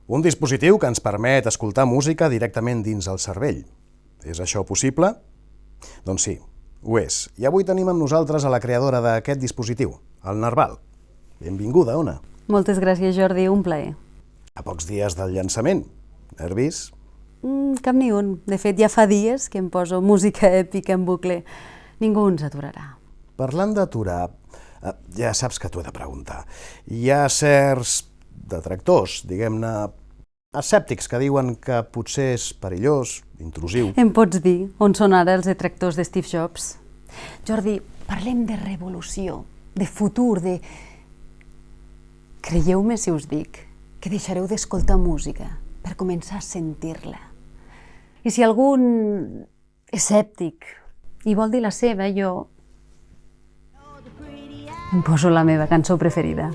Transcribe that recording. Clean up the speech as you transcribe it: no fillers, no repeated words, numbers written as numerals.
Un dispositiu que ens permet escoltar música directament dins el cervell. És això possible? Doncs sí, ho és. I avui tenim amb nosaltres a la creadora d'aquest dispositiu, el Narval. Benvinguda, Ona. Moltes gràcies, Jordi, un plaer. A pocs dies del llançament. Nervis? Cap ni un. De fet, ja fa dies que em poso música èpica en bucle. Ningú ens aturarà. Parlant d'aturar, ja saps que t'ho he de preguntar. Hi ha certs detractors, diguem-ne, escèptics, que diuen que potser és perillós, intrusiu. Em pots dir on són ara els detractors de Steve Jobs? Jordi, parlem de revolució, de futur, de... Creieu-me si us dic que deixareu d'escoltar música per començar a sentir-la. I si algun escèptic hi vol dir la seva, jo em poso la meva cançó preferida.